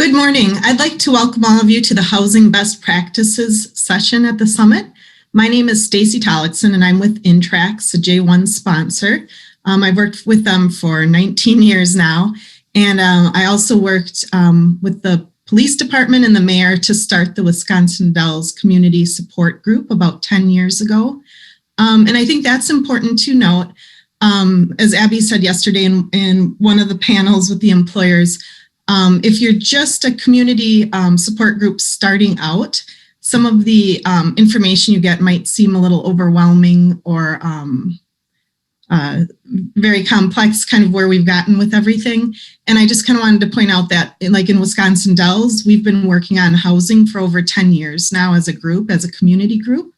Good morning. I'd like to welcome all of you to the Housing Best Practices session at the Summit. My name is Stacy Tollickson and I'm with Intrax, a J1 sponsor. I've worked with them for 19 years now, and I also worked with the police department and the mayor to start the Wisconsin Dells Community Support Group about 10 years ago. And I think that's important to note. As Abby said yesterday in one of the panels with the employers, if you're just a community support group starting out, some of the information you get might seem a little overwhelming or very complex, kind of where we've gotten with everything. And I just kind of wanted to point out that, like in Wisconsin Dells, we've been working on housing for over 10 years now as a group, as a community group.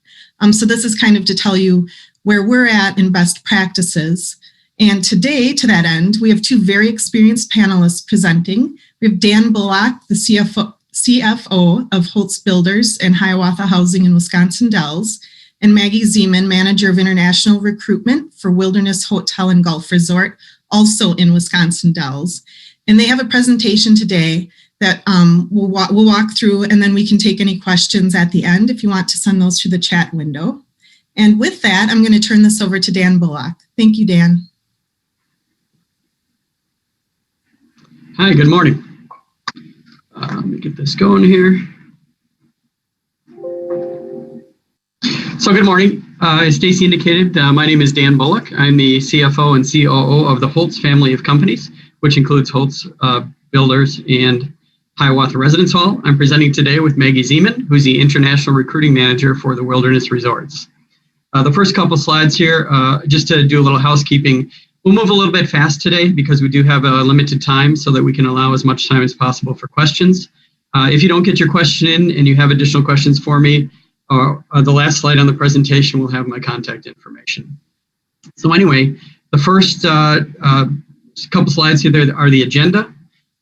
So this is kind of to tell you where we're at in best practices. And today, to that end, we have two very experienced panelists presenting. We have Dan Bullock, the CFO of Holtz Builders and Hiawatha Housing in Wisconsin Dells, and Maggie Zeman, Manager of International Recruitment for Wilderness Hotel and Golf Resort, also in Wisconsin Dells. And they have a presentation today that we'll walk through, and then we can take any questions at the end if you want to send those through the chat window. And with that, I'm going to turn this over to Dan Bullock. Thank you, Dan. Hi, good morning. Let me get this going here. So good morning. As Stacy indicated, my name is Dan Bullock. I'm the CFO and COO of the Holtz family of companies, which includes Holtz Builders and Hiawatha Residence Hall. I'm presenting today with Maggie Zeman, who's the International Recruiting Manager for the Wilderness Resorts. The first couple slides here, just to do a little housekeeping. We'll move a little bit fast today because we do have a limited time so that we can allow as much time as possible for questions. If you don't get your question in and you have additional questions for me, the last slide on the presentation will have my contact information. So anyway, the first couple slides here are the agenda.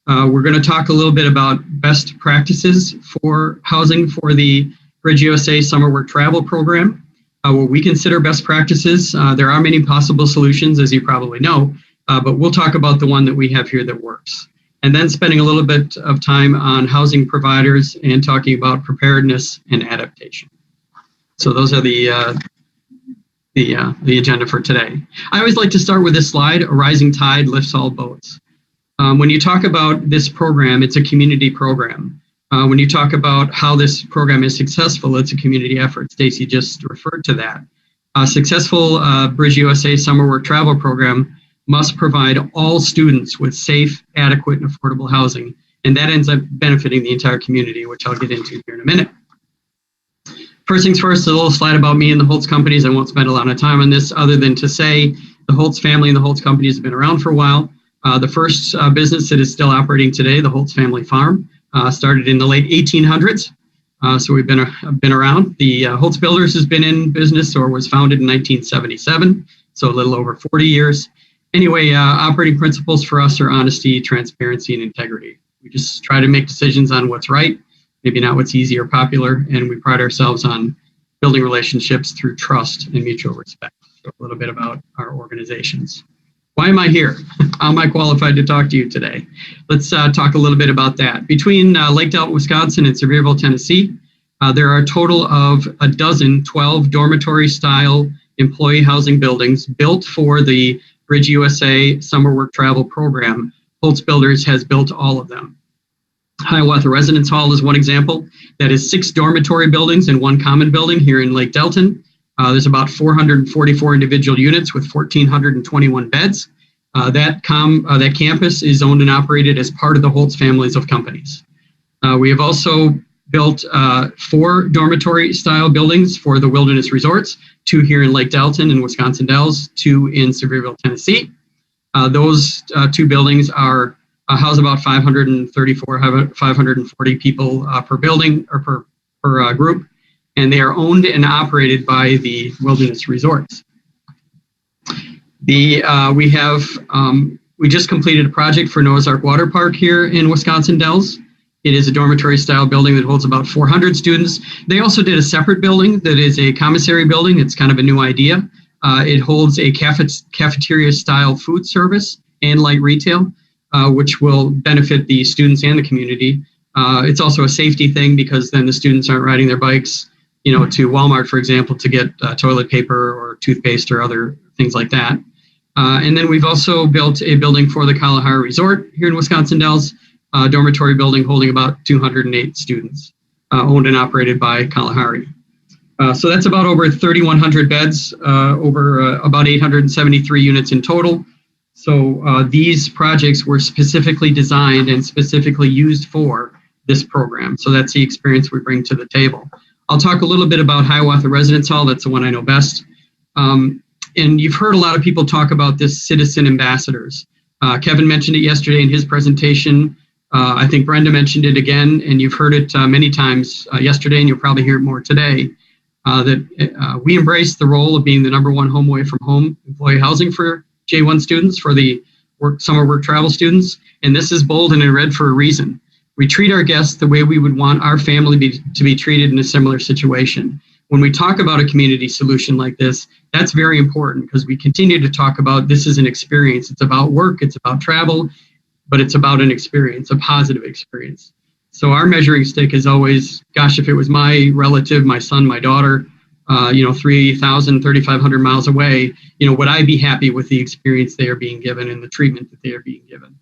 We're going to talk a little bit about best practices for housing for the Bridge USA Summer Work Travel Program. What we consider best practices. There are many possible solutions, as you probably know, but we'll talk about the one that we have here that works. And then spending a little bit of time on housing providers and talking about preparedness and adaptation. So those are the agenda for today. I always like to start with this slide, a rising tide lifts all boats. When you talk about this program, it's a community program. When you talk about how this program is successful, it's a community effort. Stacy just referred to that. A successful Bridge USA Summer Work Travel Program must provide all students with safe, adequate, and affordable housing. And that ends up benefiting the entire community, which I'll get into here in a minute. First things first, a little slide about me and the Holtz companies. I won't spend a lot of time on this other than to say the Holtz family and the Holtz companies have been around for a while. The first business that is still operating today, the Holtz Family Farm, started in the late 1800s, so we've been around. The Holtz Builders has been in business or was founded in 1977, so a little over 40 years. Anyway, operating principles for us are honesty, transparency, and integrity. We just try to make decisions on what's right, maybe not what's easy or popular, and we pride ourselves on building relationships through trust and mutual respect. So a little bit about our organizations. Why am I here? How am I qualified to talk to you today? Let's talk a little bit about that. Between Lake Delta, Wisconsin and Sevierville, Tennessee, there are a total of 12 dormitory-style employee housing buildings built for the Bridge USA Summer Work Travel Program. Holtz Builders has built all of them. Hiawatha Residence Hall is one example. That is 6 dormitory buildings and 1 common building here in Lake Delton. There's about 444 individual units with 1,421 beds. That campus is owned and operated as part of the Holtz families of companies. We have also built 4 dormitory-style buildings for the Wilderness Resorts, 2 here in Lake Delton and Wisconsin Dells, 2 in Sevierville, Tennessee. Those 2 buildings are house about 540 people per building or per group. And they are owned and operated by the Wilderness Resorts. We just completed a project for Noah's Ark Water Park here in Wisconsin Dells. It is a dormitory style building that holds about 400 students. They also did a separate building that is a commissary building. It's kind of a new idea. It holds a cafeteria style food service and light retail, which will benefit the students and the community. It's also a safety thing because then the students aren't riding their bikes, to Walmart, for example, to get toilet paper or toothpaste or other things like that. And then we've also built a building for the Kalahari Resort here in Wisconsin Dells, a dormitory building holding about 208 students, owned and operated by Kalahari. So that's about over 3,100 beds, over about 873 units in total. So these projects were specifically designed and specifically used for this program. So that's the experience we bring to the table. I'll talk a little bit about Hiawatha Residence Hall. That's the one I know best. And you've heard a lot of people talk about this citizen ambassadors. Kevin mentioned it yesterday in his presentation. I think Brenda mentioned it again, and you've heard it many times yesterday, and you'll probably hear it more today, that we embrace the role of being the #1 home away from home employee housing for J1 students, for the summer work travel students. And this is bold and in red for a reason. We treat our guests the way we would want our family to be treated in a similar situation. When we talk about a community solution like this, that's very important because we continue to talk about this is an experience. It's about work, it's about travel, but it's about an experience, a positive experience. So our measuring stick is always, gosh, if it was my relative, my son, my daughter, 3,000, 3,500 miles away, would I be happy with the experience they are being given and the treatment that they are being given?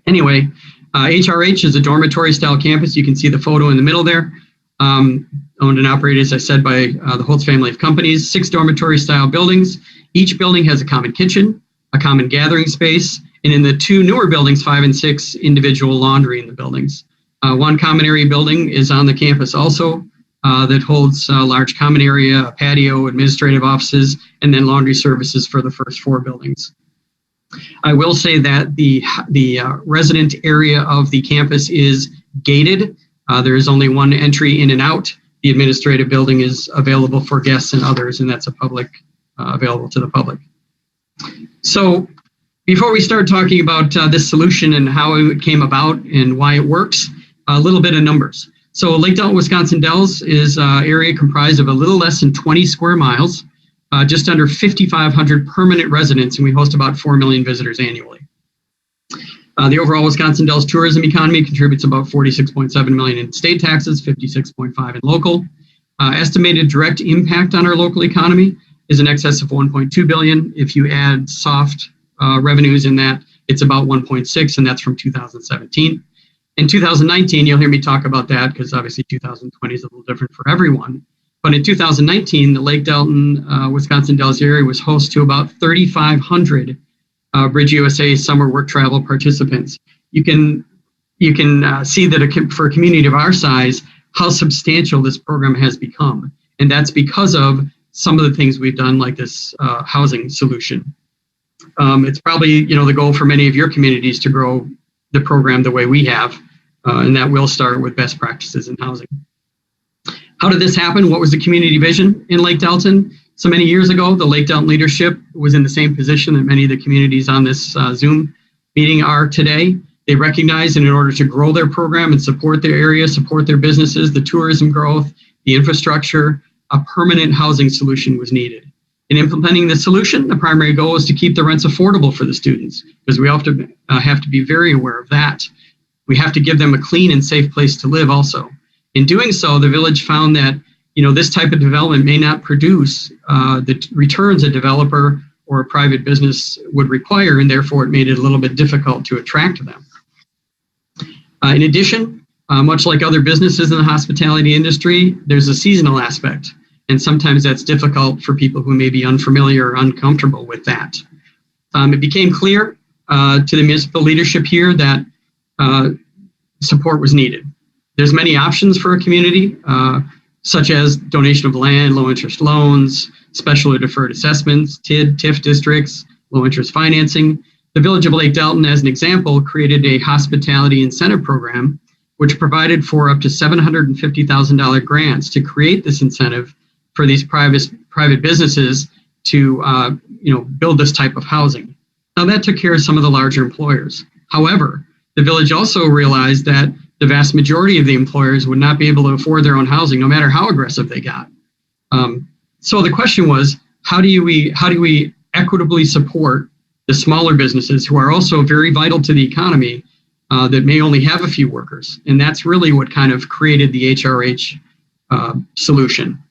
Anyway, HRH is a dormitory style campus. You can see the photo in the middle there. Owned and operated, as I said, by the Holtz family of companies, 6 dormitory style buildings. Each building has a common kitchen, a common gathering space, and in the 2 newer buildings, 5 and 6, individual laundry in the buildings. One common area building is on the campus also that holds a large common area, a patio, administrative offices, and then laundry services for the first 4 buildings. I will say that the resident area of the campus is gated. There is only one entry in and out. The administrative building is available for guests and others, and that's available to the public. So before we start talking about this solution and how it came about and why it works, a little bit of numbers. So Lake Delton, Wisconsin Dells is an area comprised of a little less than 20 square miles, just under 5,500 permanent residents, and we host about 4 million visitors annually. The overall Wisconsin Dells tourism economy contributes about $46.7 million in state taxes, $56.5 in local. Estimated direct impact on our local economy is in excess of $1.2 billion. If you add soft revenues in that, it's about 1.6, and that's from 2017. In 2019, you'll hear me talk about that because obviously 2020 is a little different for everyone. But in 2019, the Lake Delton, Wisconsin Dells area was host to about 3,500 Bridge USA summer work travel participants. You can see that for a community of our size, how substantial this program has become. And that's because of some of the things we've done, like this housing solution. It's probably, the goal for many of your communities to grow the program the way we have, and that will start with best practices in housing. How did this happen? What was the community vision in Lake Delton? So many years ago, the Lake Delton leadership was in the same position that many of the communities on this Zoom meeting are today. They recognized that in order to grow their program and support their area, support their businesses, the tourism growth, the infrastructure, a permanent housing solution was needed. In implementing this solution, the primary goal is to keep the rents affordable for the students, because we have to be very aware of that. We have to give them a clean and safe place to live also. In doing so, the village found that this type of development may not produce the returns a developer or a private business would require, and therefore it made it a little bit difficult to attract them. In addition, much like other businesses in the hospitality industry, there's a seasonal aspect, and sometimes that's difficult for people who may be unfamiliar or uncomfortable with that. It became clear to the municipal leadership here that support was needed. There's many options for a community, such as donation of land, low interest loans, special or deferred assessments, TID, TIF districts, low interest financing. The Village of Lake Delton, as an example, created a hospitality incentive program, which provided for up to $750,000 grants to create this incentive for these private businesses to build this type of housing. Now that took care of some of the larger employers. However, the village also realized that the vast majority of the employers would not be able to afford their own housing, no matter how aggressive they got. So the question was, how do we equitably support the smaller businesses who are also very vital to the economy, that may only have a few workers. And that's really what kind of created the HRH solution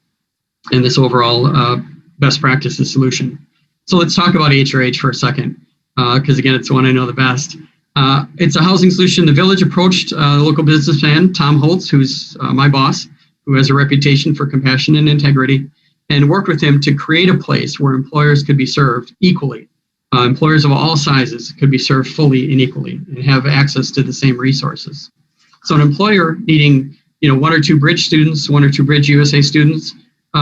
and this overall best practices solution. So let's talk about HRH for a second, because again, it's the one I know the best. It's a housing solution. The village approached the local businessman, Tom Holtz, who's my boss, who has a reputation for compassion and integrity, and worked with him to create a place where employers could be served equally. Employers of all sizes could be served fully and equally and have access to the same resources. So an employer needing, 1 or 2 Bridge students, 1 or 2 Bridge USA students,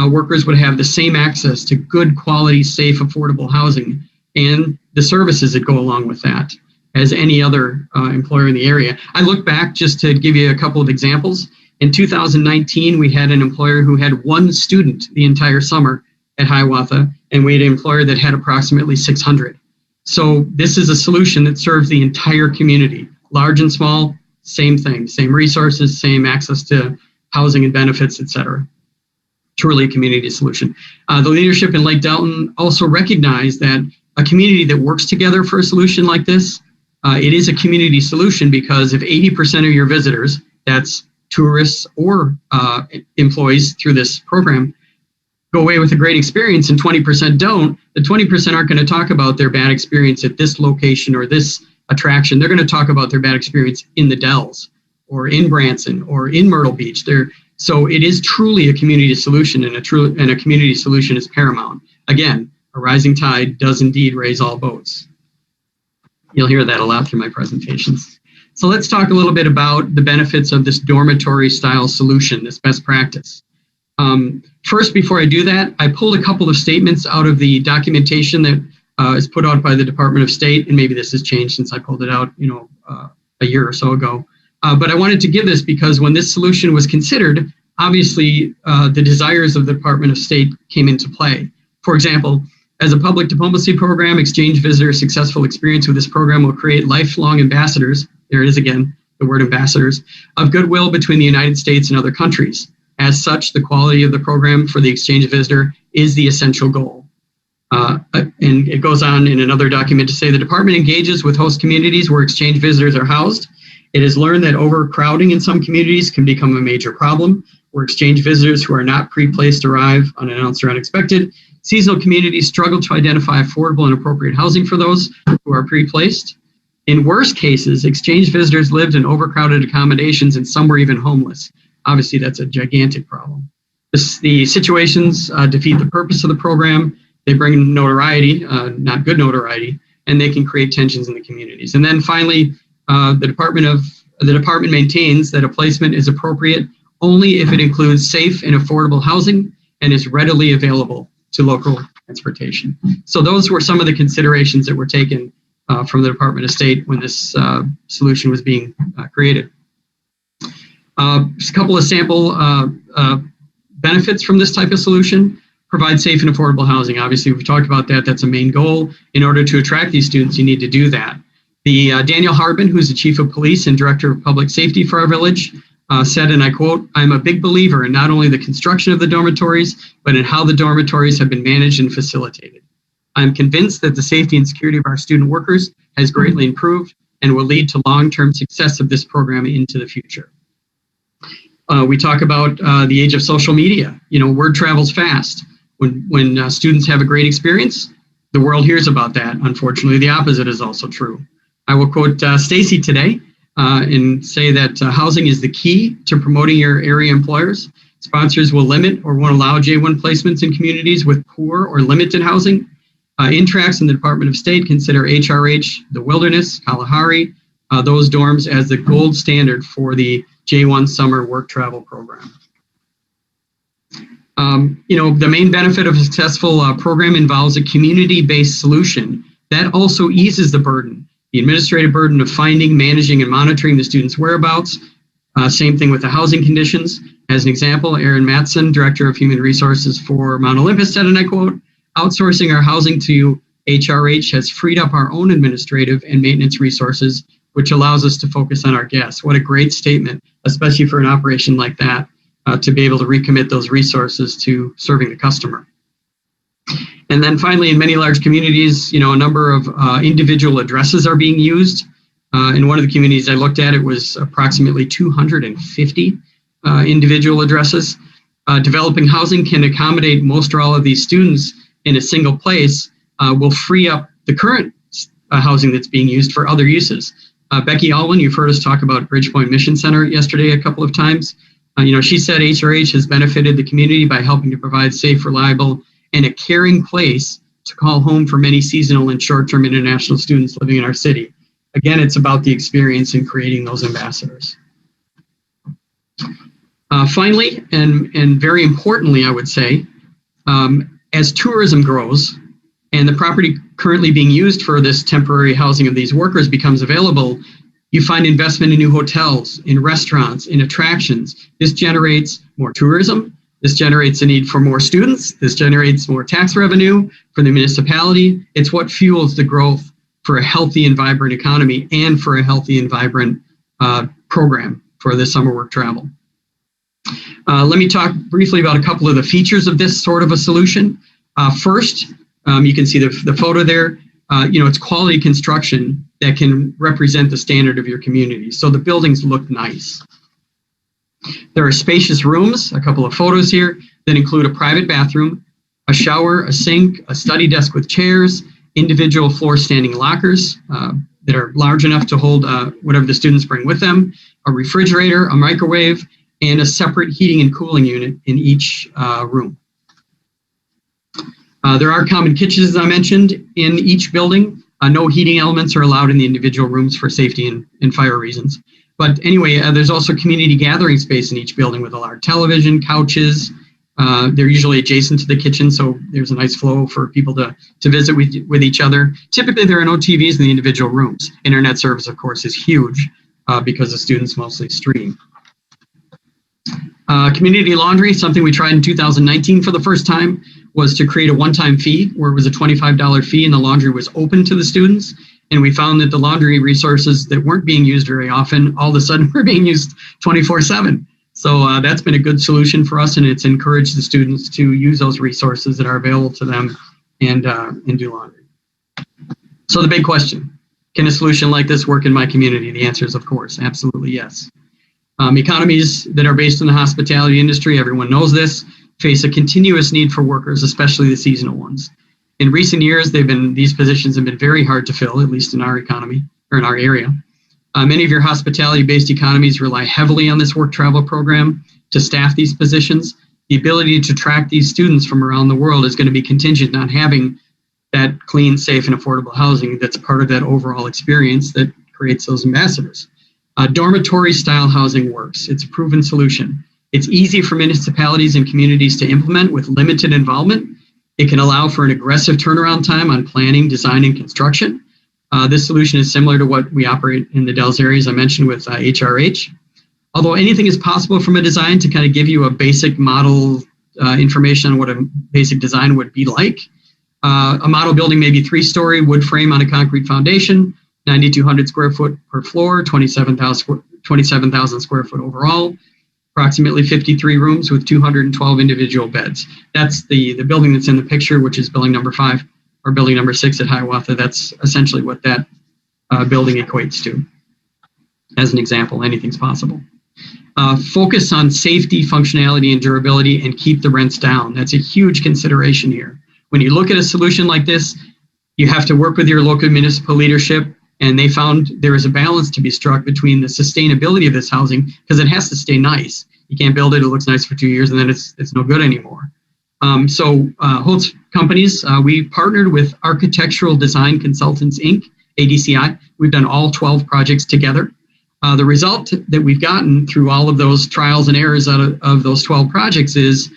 workers would have the same access to good quality, safe, affordable housing and the services that go along with that as any other employer in the area. I look back just to give you a couple of examples. In 2019, we had an employer who had 1 student the entire summer at Hiawatha, and we had an employer that had approximately 600. So this is a solution that serves the entire community, large and small, same thing, same resources, same access to housing and benefits, et cetera. Truly a community solution. The leadership in Lake Delton also recognized that a community that works together for a solution like this, it is a community solution, because if 80% of your visitors, that's tourists or employees through this program, go away with a great experience and 20% don't, the 20% aren't going to talk about their bad experience at this location or this attraction. They're going to talk about their bad experience in the Dells or in Branson or in Myrtle Beach. So it is truly a community solution, and a community solution is paramount. Again, a rising tide does indeed raise all boats. You'll hear that a lot through my presentations. So let's talk a little bit about the benefits of this dormitory style solution, this best practice. First, before I do that, I pulled a couple of statements out of the documentation that is put out by the Department of State, and maybe this has changed since I pulled it out, a year or so ago. But I wanted to give this because when this solution was considered, obviously the desires of the Department of State came into play. For example, as a public diplomacy program, exchange visitors' successful experience with this program will create lifelong ambassadors, there it is again, the word ambassadors, of goodwill between the United States and other countries. As such, the quality of the program for the exchange visitor is the essential goal. And it goes on in another document to say the department engages with host communities where exchange visitors are housed. It has learned that overcrowding in some communities can become a major problem, where exchange visitors who are not pre-placed arrive unannounced or unexpected. Seasonal communities struggle to identify affordable and appropriate housing for those who are pre-placed. In worst cases, exchange visitors lived in overcrowded accommodations and some were even homeless. Obviously, that's a gigantic problem. The situations defeat the purpose of the program. They bring notoriety, not good notoriety, and they can create tensions in the communities. And then finally, the department maintains that a placement is appropriate only if it includes safe and affordable housing and is readily available to local transportation. So those were some of the considerations that were taken from the Department of State when this solution was being created. Just a couple of sample benefits from this type of solution. Provide safe and affordable housing. Obviously, we've talked about that. That's a main goal. In order to attract these students, you need to do that. The Daniel Harbin, who's the chief of police and director of public safety for our village, said, and I quote, "I'm a big believer in not only the construction of the dormitories, but in how the dormitories have been managed and facilitated. I'm convinced that the safety and security of our student workers has greatly improved and will lead to long-term success of this program into the future." We talk about the age of social media. Word travels fast. When students have a great experience, the world hears about that. Unfortunately, the opposite is also true. I will quote Stacy today and say that housing is the key to promoting your area employers. Sponsors will limit or won't allow J1 placements in communities with poor or limited housing. Intracts and the Department of State consider HRH, the Wilderness, Kalahari, those dorms as the gold standard for the J1 summer work travel program. The main benefit of a successful program involves a community-based solution that also eases the burden, the administrative burden of finding, managing, and monitoring the students' whereabouts. Same thing with the housing conditions. As an example, Erin Matson, Director of Human Resources for Mount Olympus, said, and I quote, "Outsourcing our housing to HRH has freed up our own administrative and maintenance resources, which allows us to focus on our guests." What a great statement, especially for an operation like that, to be able to recommit those resources to serving the customer. And then finally, in many large communities, a number of individual addresses are being used. In one of the communities I looked at, it was approximately 250 individual addresses. Developing housing can accommodate most or all of these students in a single place, will free up the current housing that's being used for other uses. Becky Alwyn, you've heard us talk about Bridgepoint Mission Center yesterday a couple of times. She said HRH has benefited the community by helping to provide safe, reliable, and a caring place to call home for many seasonal and short-term international students living in our city. Again, it's about the experience in creating those ambassadors. Finally, and very importantly, I would say, as tourism grows and the property currently being used for this temporary housing of these workers becomes available, you find investment in new hotels, in restaurants, in attractions. This generates more tourism. This generates a need for more students. This generates more tax revenue for the municipality. It's what fuels the growth for a healthy and vibrant economy and for a healthy and vibrant program for the summer work travel. Let me talk briefly about a couple of the features of this sort of a solution. First, you can see the photo there. It's quality construction that can represent the standard of your community. So the buildings look nice. There are spacious rooms, a couple of photos here, that include a private bathroom, a shower, a sink, a study desk with chairs, individual floor standing lockers that are large enough to hold whatever the students bring with them, a refrigerator, a microwave, and a separate heating and cooling unit in each room. There are common kitchens, as I mentioned, in each building. No heating elements are allowed in the individual rooms for safety and fire reasons. But anyway, there's also community gathering space in each building with a large television, couches. They're usually adjacent to the kitchen, so there's a nice flow for people to visit with each other. Typically, there are no TVs in the individual rooms. Internet service, of course, is huge because the students mostly stream. Community laundry, something we tried in 2019 for the first time, was to create a one-time fee where it was a $25 fee and the laundry was open to the students. And we found that the laundry resources that weren't being used very often, all of a sudden were being used 24/7. So that's been a good solution for us, and it's encouraged the students to use those resources that are available to them and do laundry. So the big question, can a solution like this work in my community? The answer is, of course, absolutely yes. Economies that are based in the hospitality industry, everyone knows this, face a continuous need for workers, especially the seasonal ones. In recent years, these positions have been very hard to fill, at least in our economy or in our area. Many of your hospitality-based economies rely heavily on this work travel program to staff these positions. The ability to attract these students from around the world is going to be contingent on having that clean, safe, and affordable housing that's part of that overall experience that creates those ambassadors. Dormitory-style housing works. It's a proven solution. It's easy for municipalities and communities to implement with limited involvement. It can allow for an aggressive turnaround time on planning, design, and construction. This solution is similar to what we operate in the Dells area, as I mentioned, with HRH. Although anything is possible from a design to kind of give you a basic model information on what a basic design would be like. A model building may be 3-story, wood frame on a concrete foundation, 9,200 square foot per floor, 27,000 square foot overall, approximately 53 rooms with 212 individual beds. That's the building that's in the picture, which is building number 5 or building number 6 at Hiawatha. That's essentially what that building equates to. As an example, anything's possible. Focus on safety, functionality, and durability, and keep the rents down. That's a huge consideration here. When you look at a solution like this, you have to work with your local municipal leadership, and they found there is a balance to be struck between the sustainability of this housing, because it has to stay nice. You can't build it, it looks nice for 2 years, and then it's no good anymore. Holtz Companies, we partnered with Architectural Design Consultants, Inc., ADCI. We've done all 12 projects together. The result that we've gotten through all of those trials and errors out of those 12 projects is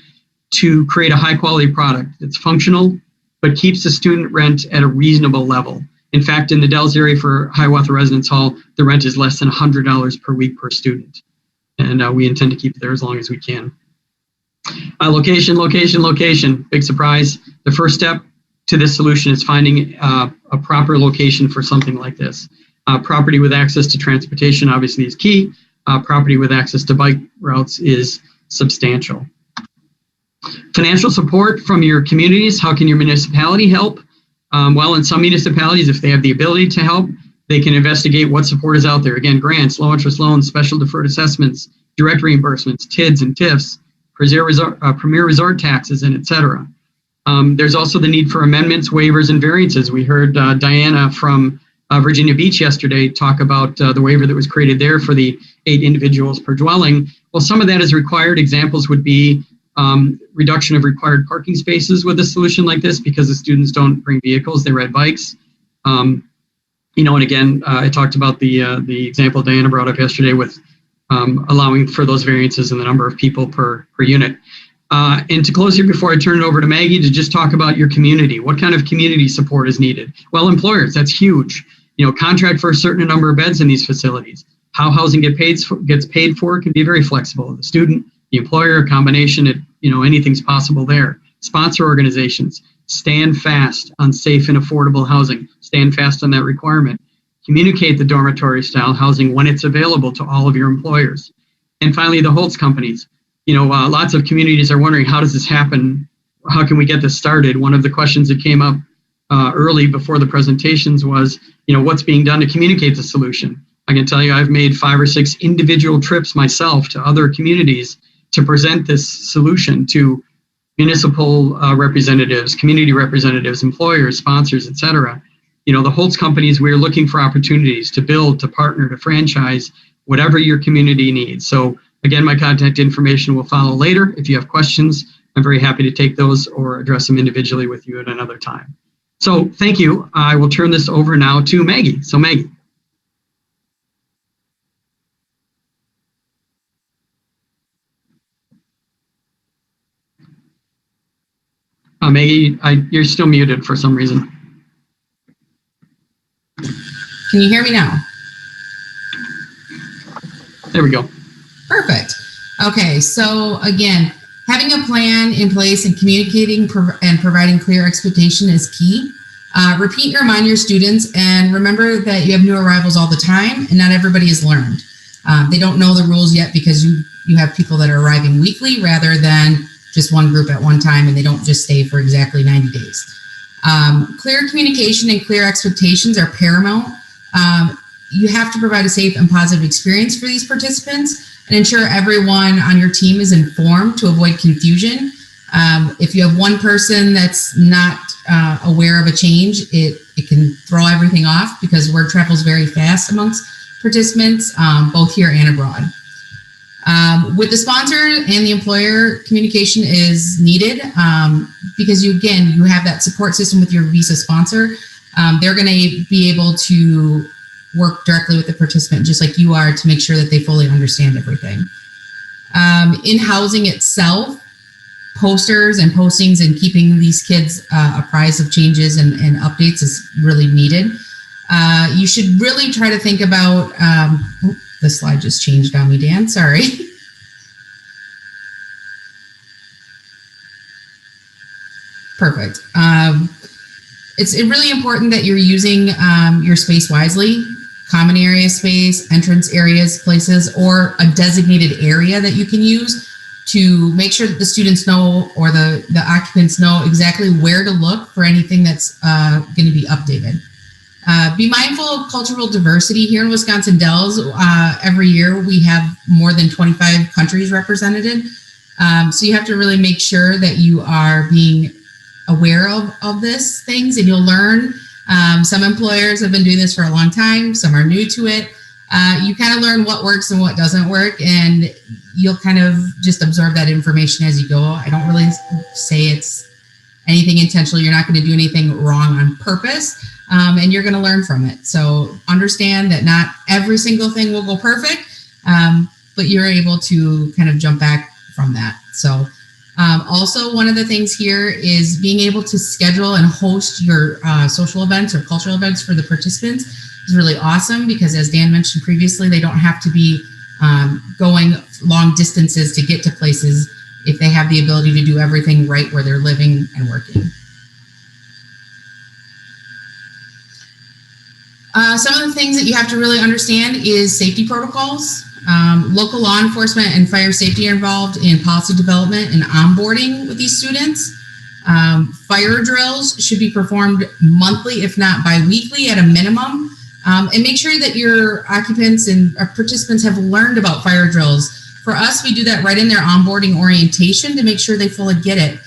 to create a high quality product that's functional, but keeps the student rent at a reasonable level. In fact, in the Dells area for Hiawatha Residence Hall, the rent is less than $100 per week per student. And we intend to keep it there as long as we can. Location. Big surprise. The first step to this solution is finding a proper location for something like this. Property with access to transportation obviously is key. Property with access to bike routes is substantial. Financial support from your communities. How can your municipality help? Well, in some municipalities, if they have the ability to help, They can investigate what support is out there. Again, grants, low interest loans, special deferred assessments, direct reimbursements, TIDs and TIFs, premier resort taxes, and et cetera. There's also the need for amendments, waivers, and variances. We heard Diana from Virginia Beach yesterday talk about the waiver that was created there for the 8 individuals per dwelling. Well, some of that is required. Examples would be reduction of required parking spaces with a solution like this because the students don't bring vehicles, they ride bikes. And again, I talked about the example Diana brought up yesterday with allowing for those variances in the number of people per unit. And to close here before I turn it over to Maggie to just talk about your community. What kind of community support is needed? Well, employers, that's huge. Contract for a certain number of beds in these facilities. How housing gets paid for can be very flexible. The student, the employer, a combination, anything's possible there. Sponsor organizations, stand fast on safe and affordable housing. Stand fast on that requirement. Communicate the dormitory style housing when it's available to all of your employers. And finally, the Holtz companies. Lots of communities are wondering, how does this happen? How can we get this started? One of the questions that came up early before the presentations was, what's being done to communicate the solution? I can tell you I've made 5 or 6 individual trips myself to other communities to present this solution to municipal representatives, community representatives, employers, sponsors, et cetera. The Holtz companies, we're looking for opportunities to build, to partner, to franchise, whatever your community needs. So again, my contact information will follow later. If you have questions, I'm very happy to take those or address them individually with you at another time. So thank you. I will turn this over now to Maggie. So Maggie. Maggie, you're still muted for some reason. Can you hear me now? There we go. Perfect. Okay, so again, having a plan in place and communicating and providing clear expectation is key. Repeat and remind your students, and remember that you have new arrivals all the time and not everybody has learned. They don't know the rules yet because you have people that are arriving weekly rather than just one group at one time, and they don't just stay for exactly 90 days. Clear communication and clear expectations are paramount. You have to provide a safe and positive experience for these participants and ensure everyone on your team is informed to avoid confusion. If you have one person that's not aware of a change, it can throw everything off because word travels very fast amongst participants, both here and abroad. With the sponsor and the employer, communication is needed because you have that support system with your visa sponsor. They're going to be able to work directly with the participant just like you are to make sure that they fully understand everything. In housing itself, posters and postings and keeping these kids apprised of changes and updates is really needed. You should really try to think about, the slide just changed on me, Dan, sorry. Perfect. It's really important that you're using your space wisely, common area space, entrance areas, places, or a designated area that you can use to make sure that the students know or the occupants know exactly where to look for anything that's going to be updated. Be mindful of cultural diversity here in Wisconsin Dells. Every year we have more than 25 countries represented. So you have to really make sure that you are being aware of this things, and you'll learn. Some employers have been doing this for a long time. Some are new to it. You kind of learn what works and what doesn't work, and you'll kind of just absorb that information as you go. I don't really say it's anything intentional. You're not going to do anything wrong on purpose. And you're going to learn from it. So understand that not every single thing will go perfect, but you're able to kind of jump back from that. So also one of the things here is being able to schedule and host your social events or cultural events for the participants is really awesome because, as Dan mentioned previously, they don't have to be going long distances to get to places if they have the ability to do everything right where they're living and working. Some of the things that you have to really understand is safety protocols. Local law enforcement and fire safety are involved in policy development and onboarding with these students. Fire drills should be performed monthly, if not bi-weekly at a minimum. And make sure that your occupants and participants have learned about fire drills. For us, we do that right in their onboarding orientation to make sure they fully get it.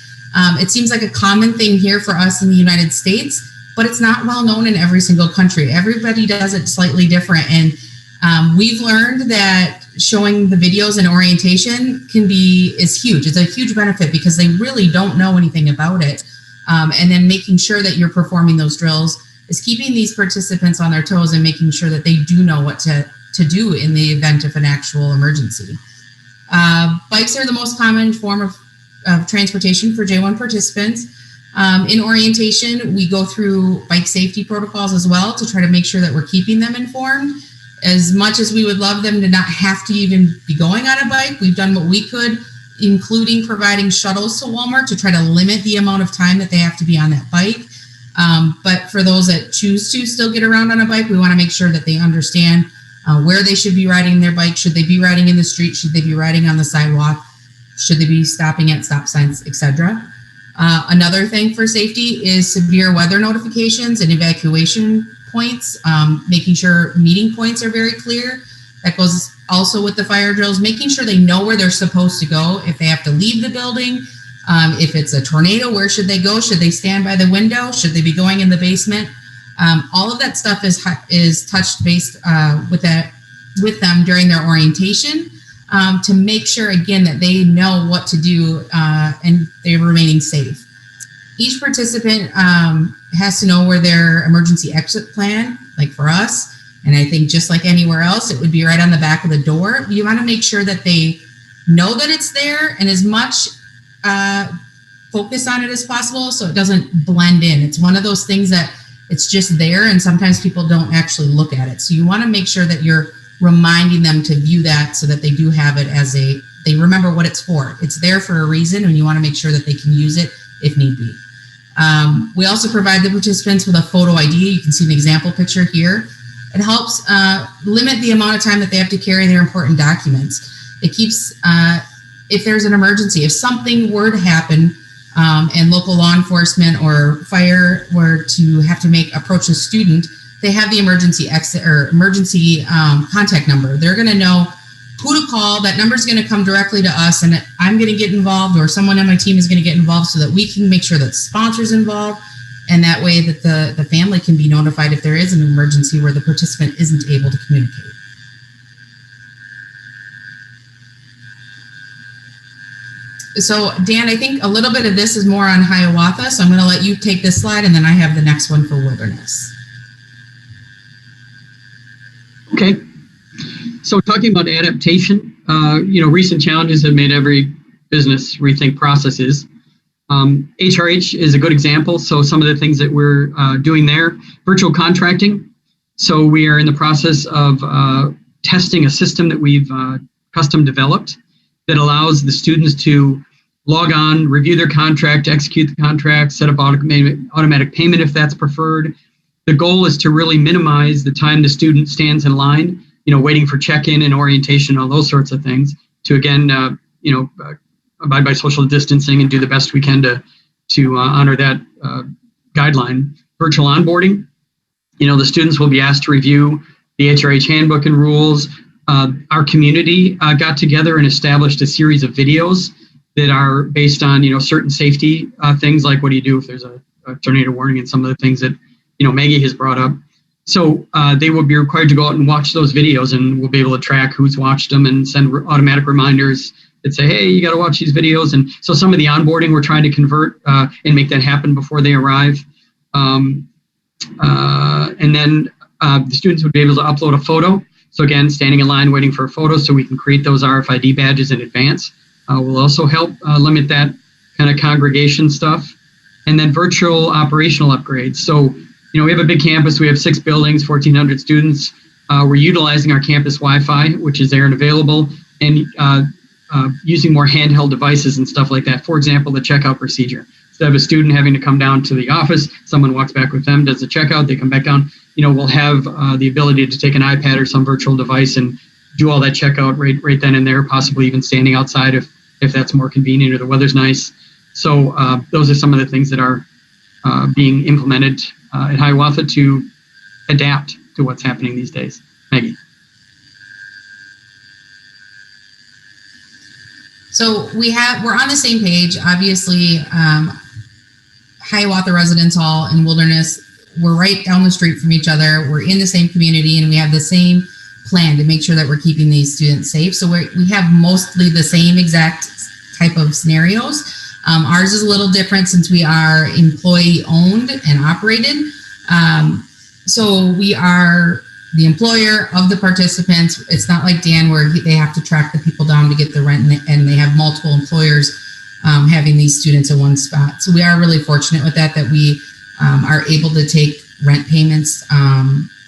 It seems like a common thing here for us in the United States, but it's not well known in every single country. Everybody does it slightly different. And we've learned that showing the videos and orientation is huge. It's a huge benefit because they really don't know anything about it. And then making sure that you're performing those drills is keeping these participants on their toes and making sure that they do know what to do in the event of an actual emergency. Bikes are the most common form of transportation for J1 participants. In orientation, we go through bike safety protocols as well to try to make sure that we're keeping them informed. As much as we would love them to not have to even be going on a bike, we've done what we could, including providing shuttles to Walmart to try to limit the amount of time that they have to be on that bike. But for those that choose to still get around on a bike, we want to make sure that they understand where they should be riding their bike. Should they be riding in the street? Should they be riding on the sidewalk? Should they be stopping at stop signs, etc.? Another thing for safety is severe weather notifications and evacuation points, making sure meeting points are very clear. That goes also with the fire drills, making sure they know where they're supposed to go. If they have to leave the building, if it's a tornado, where should they go? Should they stand by the window? Should they be going in the basement? All of that stuff is touched based with them during their orientation to make sure, again, that they know what to do and they're remaining safe. Each participant has to know where their emergency exit plan, like for us, and I think just like anywhere else, it would be right on the back of the door. You want to make sure that they know that it's there and as much focus on it as possible so it doesn't blend in. It's one of those things that it's just there and sometimes people don't actually look at it. So you want to make sure that you're reminding them to view that so that they do have it as they remember what it's for. It's there for a reason and you want to make sure that they can use it if need be. We also provide the participants with a photo ID. You can see an example picture here. It helps limit the amount of time that they have to carry their important documents. It keeps, if there's an emergency, if something were to happen and local law enforcement or fire were to have to approach a student, they have the emergency exit or emergency contact number. They're going to know who to call. That number is going to come directly to us, and I'm going to get involved, or someone on my team is going to get involved, so that we can make sure that sponsors involved, and that way that the family can be notified if there is an emergency where the participant isn't able to communicate. So Dan, I think a little bit of this is more on Hiawatha, so I'm going to let you take this slide, and then I have the next one for Wilderness. Okay. So talking about adaptation, recent challenges have made every business rethink processes. HRH is a good example. So some of the things that we're doing there, virtual contracting. So we are in the process of testing a system that we've custom developed that allows the students to log on, review their contract, execute the contract, set up automatic payment if that's preferred. The goal is to really minimize the time the student stands in line, waiting for check-in and orientation, all those sorts of things, to again, abide by social distancing and do the best we can to honor that guideline. Virtual onboarding, the students will be asked to review the HRH handbook and rules. Our community got together and established a series of videos that are based on, certain safety things, like what do you do if there's a tornado warning and some of the things that, Maggie has brought up. So they will be required to go out and watch those videos, and we'll be able to track who's watched them and send automatic reminders that say, hey, you got to watch these videos. And so some of the onboarding we're trying to convert and make that happen before they arrive. And then the students would be able to upload a photo. So again, standing in line, waiting for a photo so we can create those RFID badges in advance will also help limit that kind of congregation stuff. And then virtual operational upgrades. So, we have a big campus. We have 6 buildings, 1,400 students. We're utilizing our campus Wi-Fi, which is there and available, and using more handheld devices and stuff like that. For example, the checkout procedure. Instead of a student having to come down to the office, someone walks back with them, does the checkout, they come back down. We'll have the ability to take an iPad or some virtual device and do all that checkout right then and there, possibly even standing outside if that's more convenient or the weather's nice. So those are some of the things that are being implemented at Hiawatha to adapt to what's happening these days. Maggie. So we're on the same page. Obviously, Hiawatha Residence Hall and Wilderness, we're right down the street from each other. We're in the same community, and we have the same plan to make sure that we're keeping these students safe. So we have mostly the same exact type of scenarios. Ours is a little different since we are employee owned and operated. So we are the employer of the participants. It's not like Dan where they have to track the people down to get the rent, and they have multiple employers having these students in one spot. So we are really fortunate with that we are able to take rent payments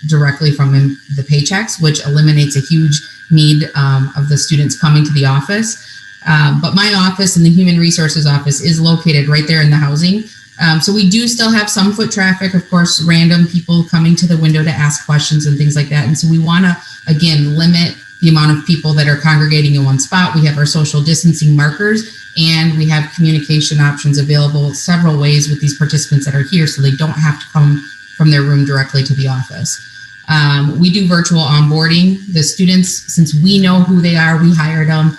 directly from the paychecks, which eliminates a huge need of the students coming to the office. But my office and the Human Resources office is located right there in the housing. So we do still have some foot traffic, of course, random people coming to the window to ask questions and things like that. And so we want to, again, limit the amount of people that are congregating in one spot. We have our social distancing markers, and we have communication options available several ways with these participants that are here, so they don't have to come from their room directly to the office. We do virtual onboarding. The students, since we know who they are, we hired them.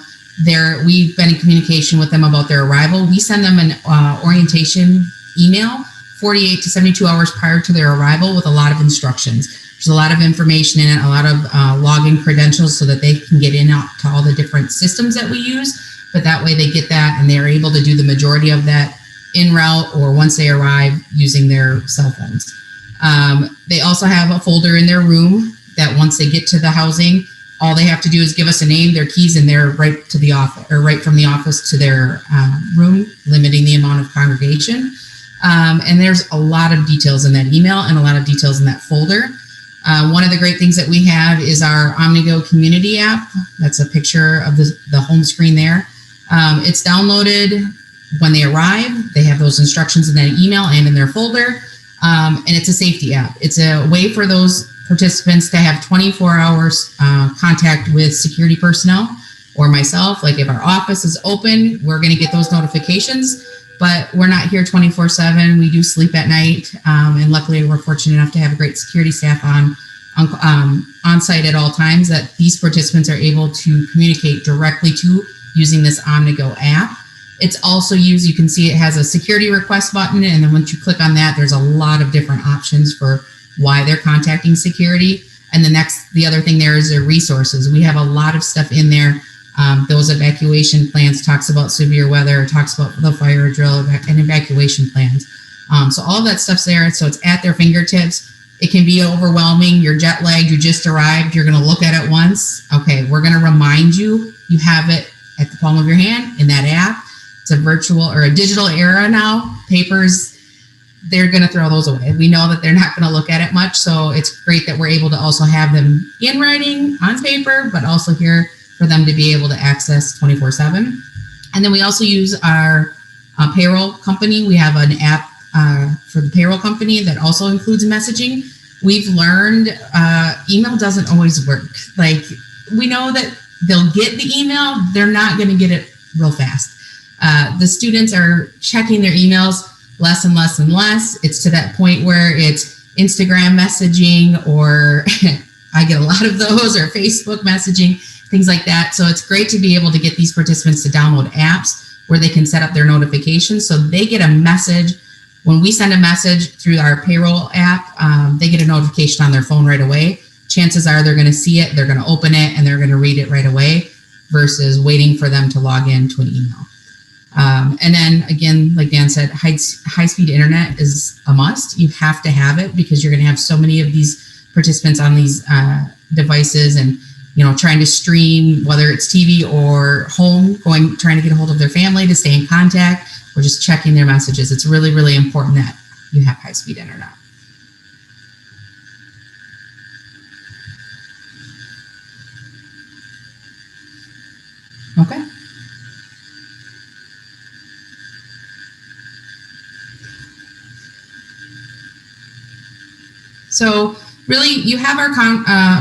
We've been in communication with them about their arrival. We send them an orientation email 48 to 72 hours prior to their arrival with a lot of instructions. There's a lot of information in it, a lot of login credentials so that they can get in to all the different systems that we use. But that way they get that and they're able to do the majority of that en route or once they arrive using their cell phones. They also have a folder in their room that once they get to the housing, all they have to do is give us a name, their keys, and they're right to the office, or right from the office to their room, limiting the amount of congregation. And there's a lot of details in that email and a lot of details in that folder. One of the great things that we have is our OmniGo community app. That's a picture of the home screen there. It's downloaded when they arrive. They have those instructions in that email and in their folder. And it's a safety app. It's a way for those participants to have 24 hours contact with security personnel or myself. Like if our office is open, we're going to get those notifications, but we're not here 24/7. We do sleep at night. And luckily we're fortunate enough to have a great security staff on site at all times that these participants are able to communicate directly to using this OmniGo app. It's also used, you can see it has a security request button, and then once you click on that, there's a lot of different options for why they're contacting security. And the other thing there is their resources. We have a lot of stuff in there. Those evacuation plans talks about severe weather, talks about the fire drill and evacuation plans. So all of that stuff's there. So it's at their fingertips. It can be overwhelming. You're jet lagged. You just arrived. You're going to look at it once. Okay, we're going to remind you. You have it at the palm of your hand in that app. It's a virtual or a digital era now. Papers, they're going to throw those away. We know that they're not going to look at it much. So it's great that we're able to also have them in writing on paper, but also here for them to be able to access 24/7. And then we also use our payroll company. We have an app for the payroll company that also includes messaging. We've learned email doesn't always work. Like we know that they'll get the email, they're not going to get it real fast. The students are checking their emails less and less and less. It's to that point where it's Instagram messaging, or I get a lot of those, or Facebook messaging, things like that. So it's great to be able to get these participants to download apps where they can set up their notifications. So they get a message. When we send a message through our payroll app, they get a notification on their phone right away. Chances are they're going to see it, they're going to open it, and they're going to read it right away versus waiting for them to log in to an email. And then again, like Dan said, high-speed internet is a must. You have to have it because you're going to have so many of these participants on these devices and, trying to stream, whether it's TV or home, trying to get a hold of their family to stay in contact, or just checking their messages. It's really, really important that you have high-speed internet. Okay. So really, you have our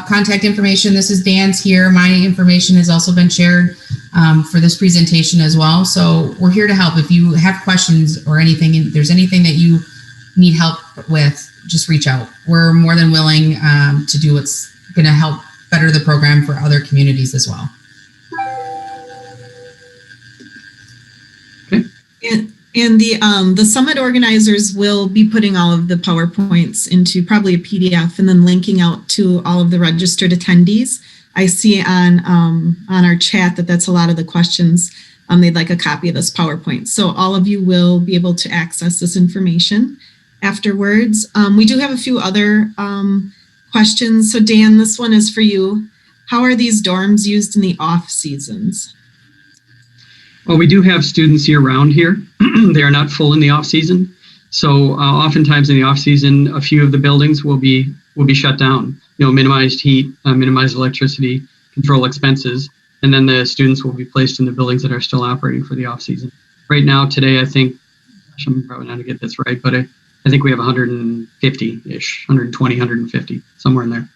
contact information. This is Dan's here. My information has also been shared for this presentation as well. So we're here to help. If you have questions or anything, if there's anything that you need help with, just reach out. We're more than willing to do what's going to help better the program for other communities as well. And the summit organizers will be putting all of the PowerPoints into probably a PDF and then linking out to all of the registered attendees. I see on our chat that that's a lot of the questions. They'd like a copy of this PowerPoint. So all of you will be able to access this information afterwards. We do have a few other questions. So Dan, this one is for you. How are these dorms used in the off seasons? Well, we do have students year round here. They are not full in the off season. So oftentimes in the off season, a few of the buildings will be shut down, minimized heat, minimized electricity, control expenses. And then the students will be placed in the buildings that are still operating for the off season. Right now, today, I think, I'm probably not going to get this right, but I think we have 150-ish, 120, 150, somewhere in there.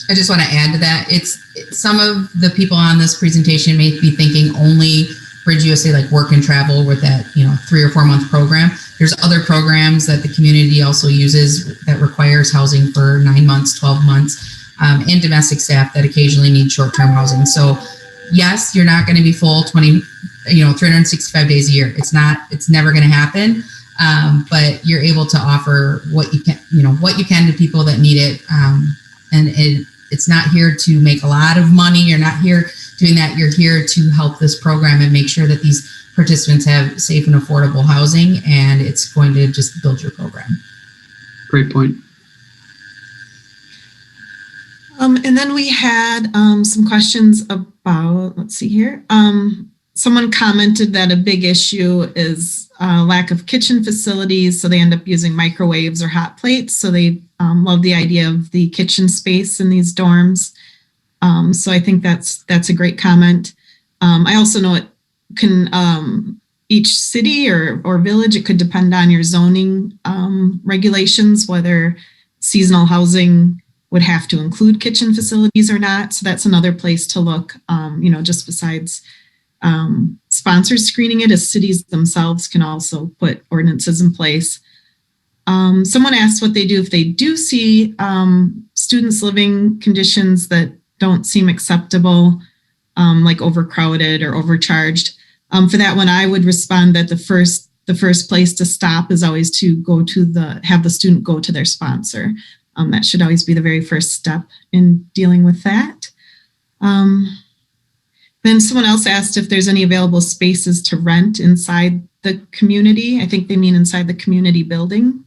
I just want to add to that. It's some of the people on this presentation may be thinking only Bridge USA, like work and travel with that 3 or 4 month program. There's other programs that the community also uses that requires housing for 9 months, 12 months. And domestic staff that occasionally need short-term housing. So yes, you're not going to be full 365 days a year. It's never going to happen. But you're able to offer what you can to people that need it. And it's not here to make a lot of money. You're not here doing that. You're here to help this program and make sure that these participants have safe and affordable housing, and it's going to just build your program. Great point. And then we had some questions about, let's see here. Someone commented that a big issue is lack of kitchen facilities. So they end up using microwaves or hot plates. So they love the idea of the kitchen space in these dorms. So I think that's a great comment. I also know it can, each city or village, it could depend on your zoning regulations, whether seasonal housing would have to include kitchen facilities or not. So that's another place to look, just besides sponsors screening it, as cities themselves can also put ordinances in place. Someone asked what they do if they do see students living conditions that don't seem acceptable, like overcrowded or overcharged. For that one, I would respond that the first place to stop is always to have the student go to their sponsor. That should always be the very first step in dealing with that. Then someone else asked if there's any available spaces to rent inside the community. I think they mean inside the community building.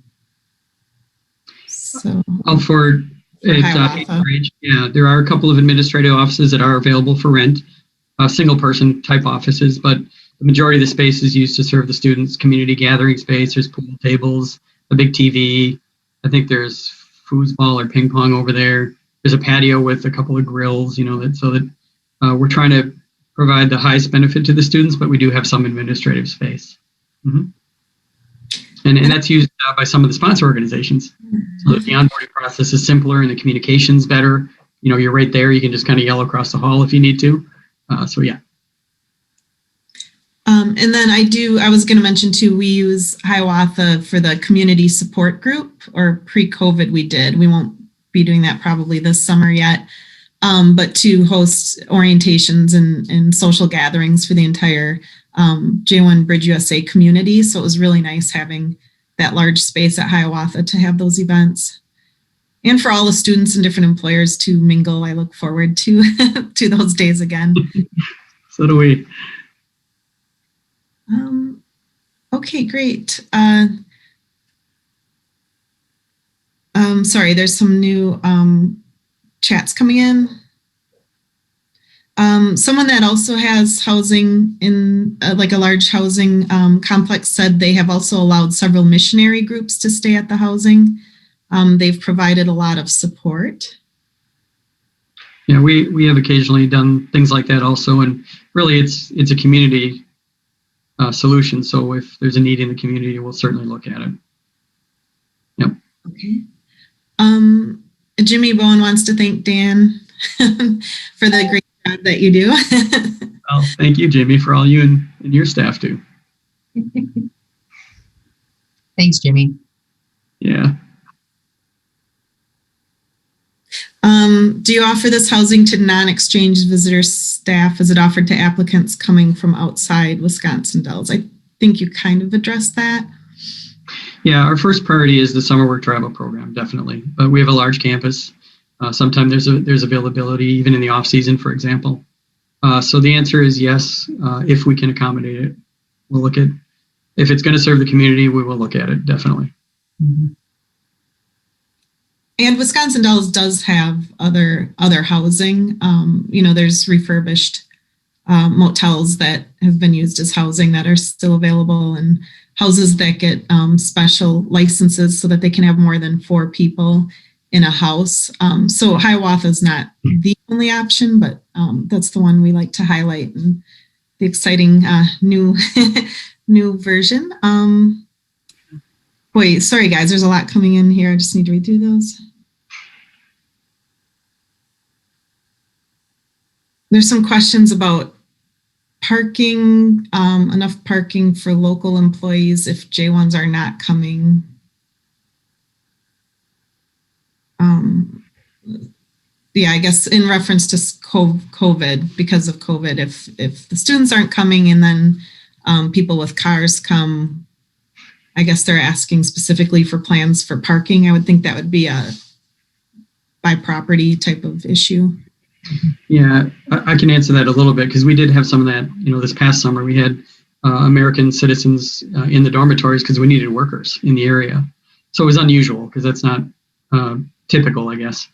So, for Bridge, yeah, there are a couple of administrative offices that are available for rent, single person type offices, but the majority of the space is used to serve the students. Community gathering space. There's pool tables, a big TV. I think there's foosball or ping pong over there. There's a patio with a couple of grills, so that we're trying to provide the highest benefit to the students, but we do have some administrative space. Mm-hmm. And that's used by some of the sponsor organizations, so that the onboarding process is simpler and the communication's better. You're right there. You can just kind of yell across the hall if you need to. So yeah. And then I was going to mention too, we use Hiawatha for the community support group, or pre-COVID we did. We won't be doing that probably this summer yet, but to host orientations and social gatherings for the entire J1 Bridge USA community. So it was really nice having that large space at Hiawatha to have those events. And for all the students and different employers to mingle. I look forward to to those days again. So do we. Okay, great. Sorry, there's some new chats coming in. Someone that also has housing in like a large housing complex said they have also allowed several missionary groups to stay at the housing. They've provided a lot of support. Yeah, we have occasionally done things like that also, and really it's a community solution. So if there's a need in the community, we'll certainly look at it. Yep. Okay. Jimmy Bowen wants to thank Dan for the great job that you do. Well, thank you, Jimmy, for all you and your staff do. Thanks, Jimmy. Yeah. Do you offer this housing to non-exchange visitor staff? Is it offered to applicants coming from outside Wisconsin Dells? I think you kind of addressed that. Yeah, our first priority is the summer work travel program, definitely. But we have a large campus. Sometimes there's availability even in the off season, for example. So the answer is yes. If we can accommodate it, we'll look at. If it's going to serve the community, we will look at it, definitely. Mm-hmm. And Wisconsin Dells does have other housing. There's refurbished motels that have been used as housing that are still available, and houses that get special licenses so that they can have more than 4 people in a house. So Hiawatha is not the only option, but that's the one we like to highlight, and the exciting new new version. Boy, sorry guys, there's a lot coming in here. I just need to read through those. There's some questions about parking, enough parking for local employees if J1s are not coming. Yeah, I guess in reference to COVID, because of COVID, if the students aren't coming and then people with cars come, I guess they're asking specifically for plans for parking. I would think that would be a by property type of issue. Yeah, I can answer that a little bit because we did have some of that. This past summer we had American citizens in the dormitories because we needed workers in the area. So it was unusual because that's not typical, I guess.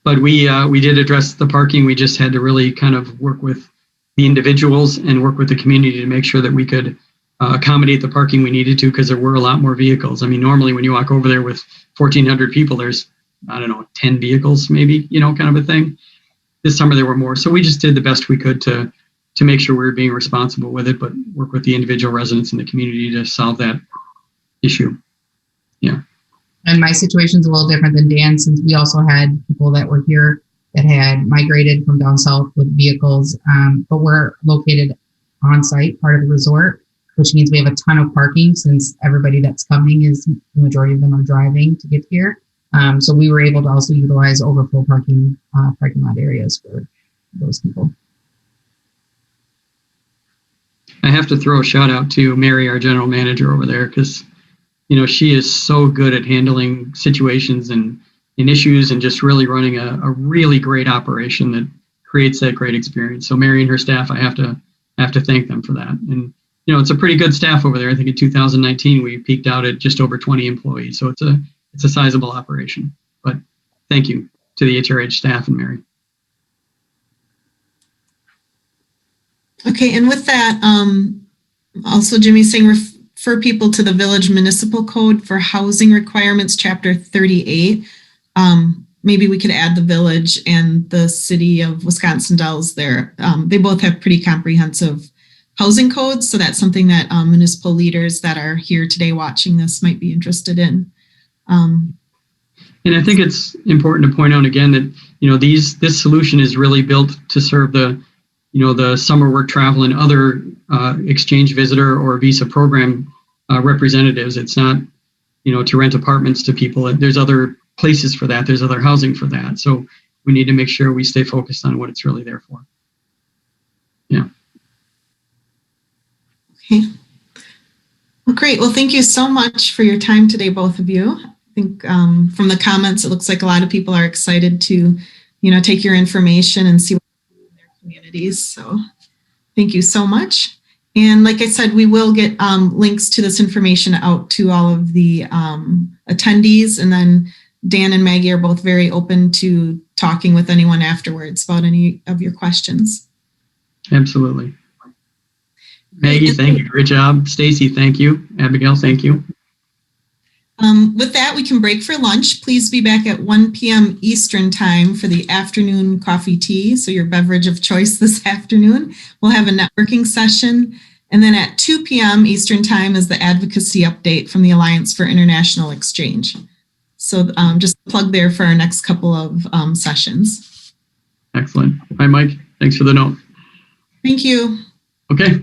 But we did address the parking. We just had to really kind of work with the individuals and work with the community to make sure that we could accommodate the parking we needed to, because there were a lot more vehicles. I mean, normally when you walk over there with 1,400 people, there's, 10 vehicles maybe, kind of a thing. This summer there were more. So we just did the best we could to make sure we were being responsible with it, but work with the individual residents in the community to solve that issue. Yeah. And my situation's a little different than Dan, since we also had people that were here that had migrated from down south with vehicles, but we're located on site, part of the resort, which means we have a ton of parking since everybody that's coming is, the majority of them are driving to get here. So we were able to also utilize overflow parking lot areas for those people. I have to throw a shout out to Mary, our general manager over there, because she is so good at handling situations and issues and just really running a really great operation that creates that great experience. So Mary and her staff, I have to thank them for that. And it's a pretty good staff over there. I think in 2019 we peaked out at just over 20 employees. So it's a sizable operation. But thank you to the HRH staff and Mary. Okay, and with that, also Jimmy's saying refer people to the Village Municipal Code for housing requirements, Chapter 38. Maybe we could add the village and the city of Wisconsin Dells there. They both have pretty comprehensive housing codes, so that's something that municipal leaders that are here today watching this might be interested in. And I think it's important to point out again that this solution is really built to serve the summer work travel and other exchange visitor or visa program representatives. It's not to rent apartments to people. There's other places for that. There's other housing for that. So we need to make sure we stay focused on what it's really there for. Yeah. Okay. Well, great. Well, thank you so much for your time today, both of you. I think from the comments, it looks like a lot of people are excited to, take your information and see what in their communities. So thank you so much. And like I said, we will get links to this information out to all of the attendees. And then Dan and Maggie are both very open to talking with anyone afterwards about any of your questions. Absolutely. Maggie, thank you. Great job. Stacy, thank you. Abigail, thank you. With that, we can break for lunch. Please be back at 1 p.m. Eastern time for the afternoon coffee tea. So your beverage of choice this afternoon. We'll have a networking session. And then at 2 p.m. Eastern time is the advocacy update from the Alliance for International Exchange. So just plug there for our next couple of sessions. Excellent. Hi, Mike. Thanks for the note. Thank you. Okay.